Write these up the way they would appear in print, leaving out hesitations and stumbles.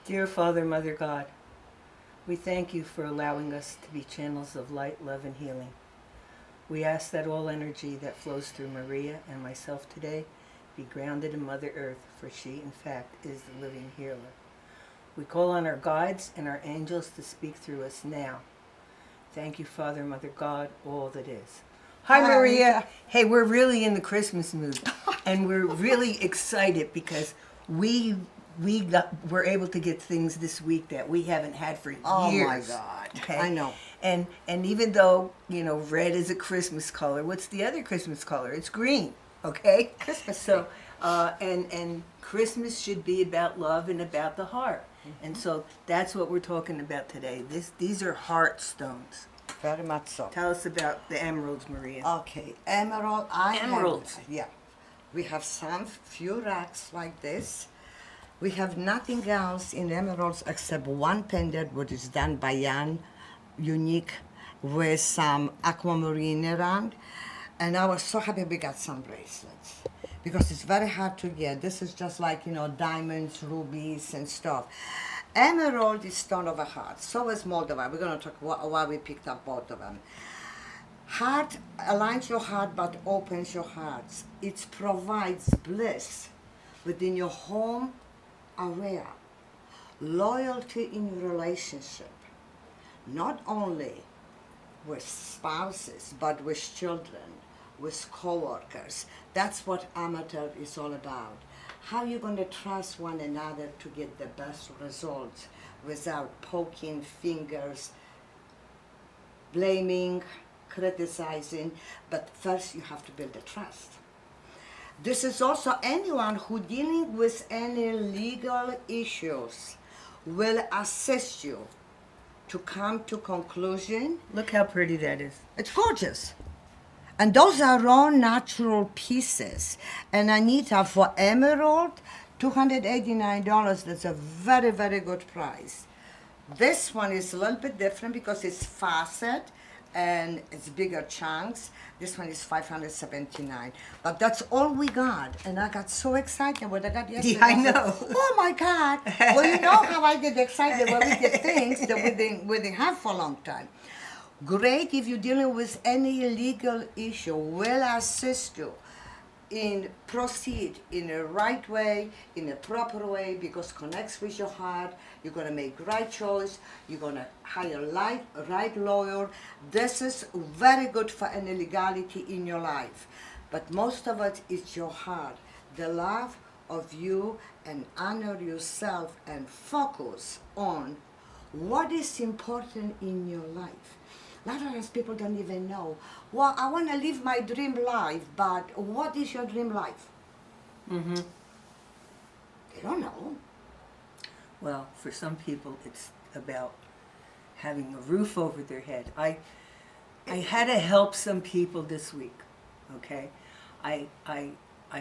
Dear Father, Mother God, we thank you for allowing us to be channels of light, love, and healing. We ask that all energy that flows through Maria and myself today be grounded in Mother Earth, for she, in fact, is the living healer. We call on our guides and our angels to speak through us now. Thank you, Father, Mother God, all that is. Hi, Maria. Anita. Hey, we're really in the Christmas mood, and we're really excited because we're able to get things this week that we haven't had for years. Oh my God! Okay? I know. And even though red is a Christmas color, what's the other Christmas color? It's green. Okay. Christmas So and Christmas should be about love and about the heart, and so that's what we're talking about today. These are heart stones. Very much so. Tell us about the emeralds, Maria. Okay, emerald. Emeralds. Yeah, we have some few racks like this. We have nothing else in emeralds except one pendant, which is done by Jan, unique, with some aquamarine around. And I was so happy we got some bracelets because it's very hard to get. This is just like, diamonds, rubies, and stuff. Emerald is stone of a heart. So is Moldavite. We're going to talk why we picked up both of them. Heart aligns your heart but opens your hearts. It provides bliss within your home area, loyalty in your relationship, not only with spouses but with children, with co-workers. That's what amateur is all about. How are you going to trust one another to get the best results without poking fingers, blaming, criticizing? But first you have to build a trust. This is also anyone who dealing with any legal issues will assist you to come to conclusion. Look how pretty that is. It's gorgeous. And those are raw natural pieces. And Anita, for emerald, $289, that's a very, very good price. This one is a little bit different because it's facet and it's bigger chunks. This one is $579. But that's all we got. And I got so excited when I got yesterday. Yeah, I said, know. oh my God. Well, you know how I get excited when we get things that we didn't have for a long time. Great if you're dealing with any legal issue, will assist you in proceed in a right way, in a proper way, because connects with your heart. You're gonna make right choice. You're gonna hire right lawyer. This is very good for any legality in your life. But most of it is your heart, the love of you, and honor yourself and focus on what is important in your life. A lot of times people don't even know, well, I want to live my dream life, but what is your dream life? Mm-hmm. They don't know. Well, for some people, it's about having a roof over their head. I had to help some people this week. Okay, I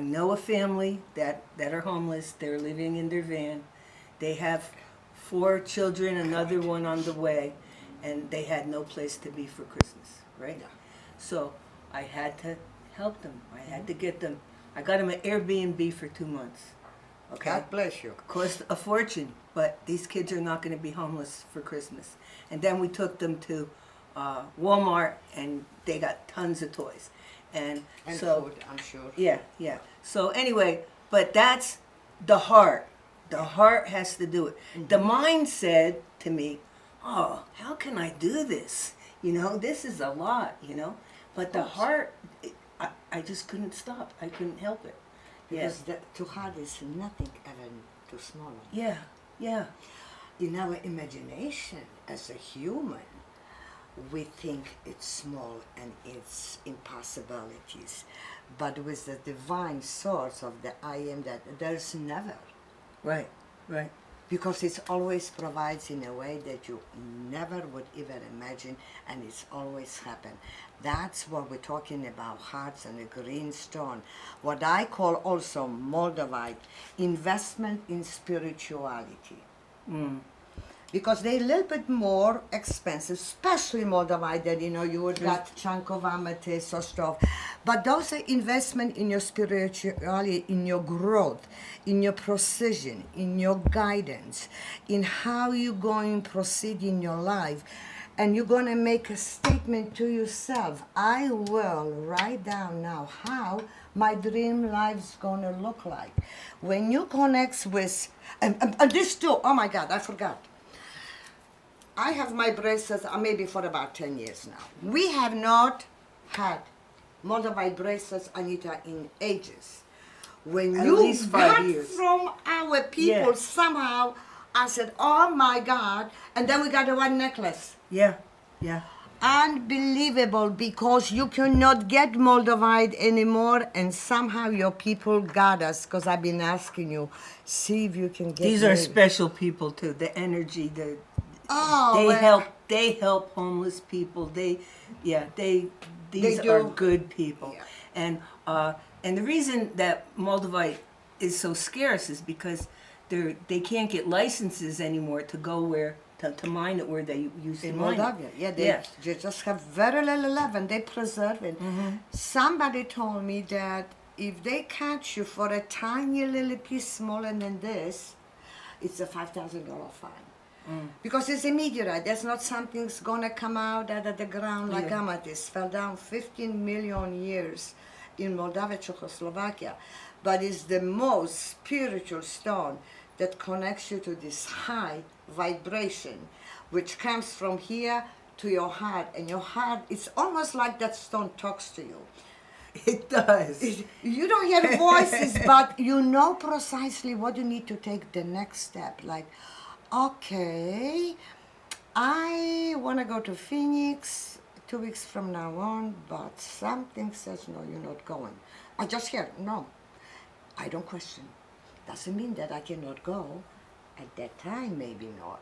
know a family that are homeless. They're living in their van. They have 4 children, another one on the way, and they had no place to be for Christmas, right? Yeah. So I had to help them. I had to get them. I got them an Airbnb for 2 months. Okay. God bless you. Cost a fortune, but these kids are not going to be homeless for Christmas. And then we took them to Walmart, and they got tons of toys. And so, food, I'm sure. yeah. So anyway, but that's the heart. The heart has to do it. Mm-hmm. The mind said to me, oh, how can I do this? This is a lot, But the heart, I just couldn't stop. I couldn't help it. Because too hard is nothing ever too small. Yeah. In our imagination as a human, we think it's small and it's impossibilities. But with the divine source of the I am, that there's never. Right. Because it always provides in a way that you never would even imagine, and it's always happened. That's what we're talking about, hearts and a green stone. What I call also Moldavite, investment in spirituality. because they're a little bit more expensive, especially Moldavite. You would got chunk of amethyst or stuff. But those are investment in your spirituality, in your growth, in your precision, in your guidance, in how you're going to proceed in your life. And you're going to make a statement to yourself. I will write down now how my dream life's going to look like. When you connect with, and this too, oh my God, I forgot. I have my bracelets maybe for about 10 years now. We have not had Moldavite bracelets, Anita, in ages. When At you least 5 got years. from our people, Yeah. somehow, I said, oh my God. And then we got the one necklace. Yeah, yeah. Unbelievable, because you cannot get Moldavite anymore, and somehow your people got us, because I've been asking you, see if you can get These are maybe- special people too. The energy, Oh, they well, help homeless people. These They are do. good people. Yeah. And the reason that Moldavite is so scarce is because they can't get licenses anymore to go to mine it where they used to In mine Moldavia, it. they just have very little left, and they preserve it. Somebody told me that if they catch you for a tiny little piece smaller than this, it's a $5,000 fine. Because it's a meteorite. There's not something's gonna come out out of the ground like Yeah. amethyst. Fell down 15 million years in Moldavia, Czechoslovakia. But it's the most spiritual stone that connects you to this high vibration, which comes from here to your heart. And your heart, it's almost like that stone talks to you. It does. You don't hear voices, but you know precisely what you need to take the next step. Like, okay, I want to go to Phoenix 2 weeks from now on, but something says, no, you're not going. I just hear, no, I don't question. Doesn't mean that I cannot go. At that time, maybe not.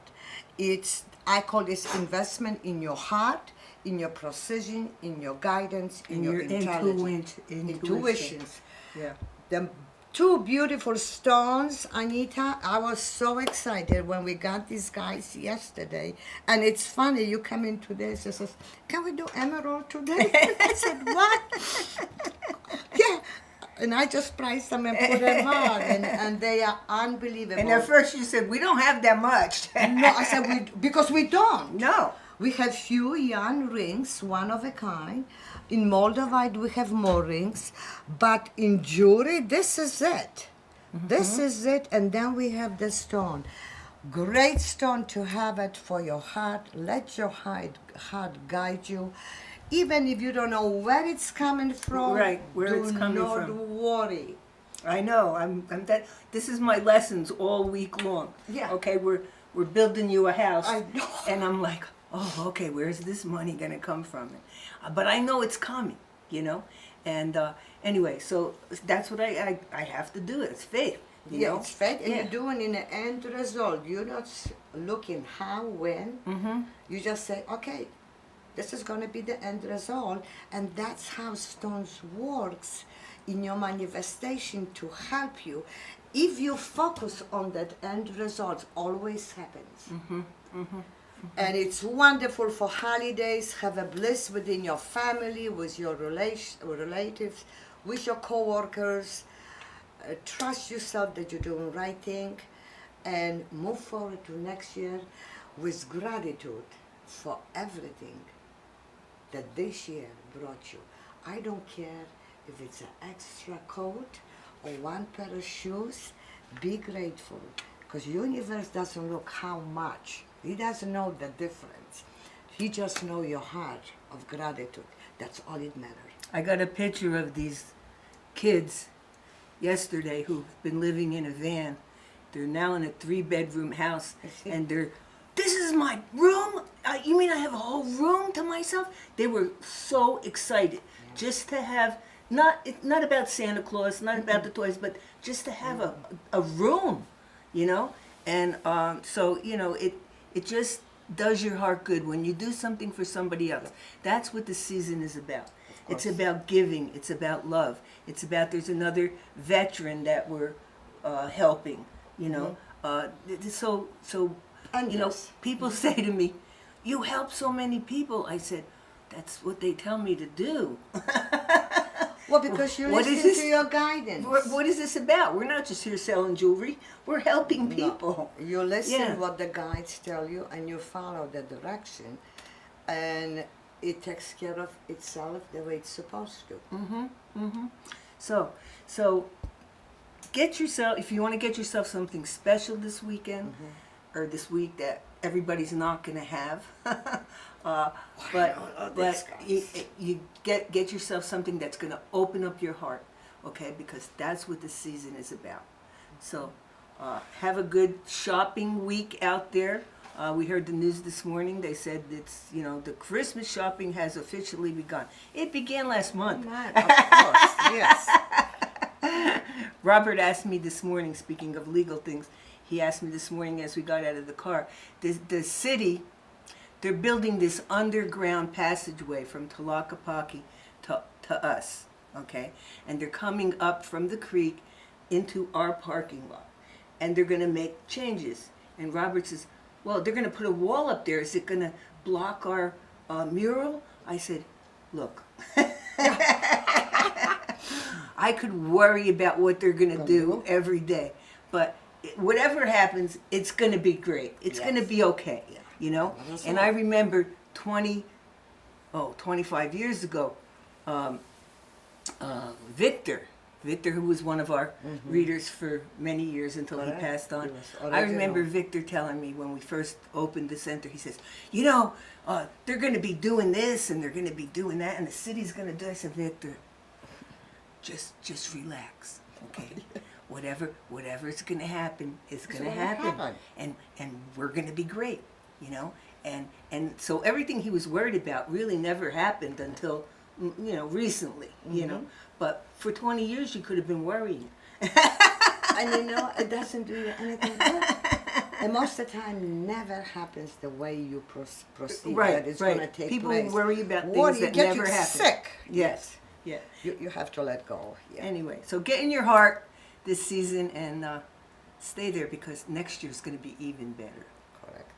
I call this investment in your heart, in your precision, in your guidance, in your intelligence. Intuitions. Yeah. The two beautiful stones, Anita. I was so excited when we got these guys yesterday. And it's funny, you come in today and says, can we do emerald today? I said, what? Yeah. And I just priced them and put them on, and they are unbelievable. And at first you said, we don't have that much. No, I said, because we don't. No. We have few young rings, one of a kind. In Moldavite, we have more rings. But in jewelry, this is it. This is it. And then we have the stone. Great stone to have it for your heart. Let your heart guide you. Even if you don't know where it's coming from, Right, where it's coming do from. not worry. I know. I'm that. This is my lessons all week long. Yeah. Okay, we're building you a house. I know. And I'm like, oh, okay. Where's this money gonna come from? But I know it's coming. And anyway, so that's what I have to do. It's faith. You know? It's faith, and Yeah. you're doing in the end result. You're not looking how, when. You just say, okay, this is going to be the end result, and that's how stones works in your manifestation to help you. If you focus on that end result, always happens. And it's wonderful for holidays. Have a bliss within your family, with your relatives, with your co-workers. Trust yourself that you're doing the right thing, and move forward to next year with gratitude for everything that this year brought you. I don't care if it's an extra coat or one pair of shoes. Be grateful, because universe doesn't look how much. He doesn't know the difference. He just knows your heart of gratitude. That's all it matters. I got a picture of these kids yesterday who've been living in a van. They're now in a 3-bedroom house, and this is my room? You mean I have a whole room to myself? They were so excited just to have, not about Santa Claus, not about the toys, but just to have a room, And so, it just does your heart good when you do something for somebody else. That's what the season is about. It's about giving. It's about love. It's about, there's another veteran that we're helping, So And you know, yes. people say to me, "You help so many people." I said, "That's what they tell me to do." Well, because you What is listen this? to your guidance. What is this about? We're not just here selling jewelry. We're helping people. No. You listen Yeah. what the guides tell you, and you follow the direction, and it takes care of itself the way it's supposed to. So get yourself, if you want to get yourself something special this weekend, or this week that everybody's not going to have, but you get yourself something that's going to open up your heart, okay? Because that's what the season is about. So have a good shopping week out there. We heard the news this morning. They said it's, the Christmas shopping has officially begun. It began last month. Of course, yes. Robert asked me this morning, speaking of legal things, he asked me this morning as we got out of the car, the city, they're building this underground passageway from Tlaquepaque to us, okay? And they're coming up from the creek into our parking lot. And they're going to make changes. And Robert says, well, they're going to put a wall up there. Is it going to block our mural? I said, look, I could worry about what they're going to do every day. But whatever happens, it's going to be great. It's going to be okay, And I remember 25 years ago, Victor, who was one of our readers for many years until he passed on. I remember Victor telling me when we first opened the center, he says, they're going to be doing this and they're going to be doing that and the city's going to do this. I said, Victor, just relax, okay? Whatever is going to happen is going to happen. And we're going to be great, And so everything he was worried about really never happened until, recently, But for 20 years, you could have been worrying. And it doesn't do you anything good. And most of the time, never happens the way you proceed. Right, that it's going to take People place. worry about things that never happen. Sick. Yes. Yeah. You have to let go. Yeah. Anyway, so get in your heart this season and stay there because next year is going to be even better. Correct.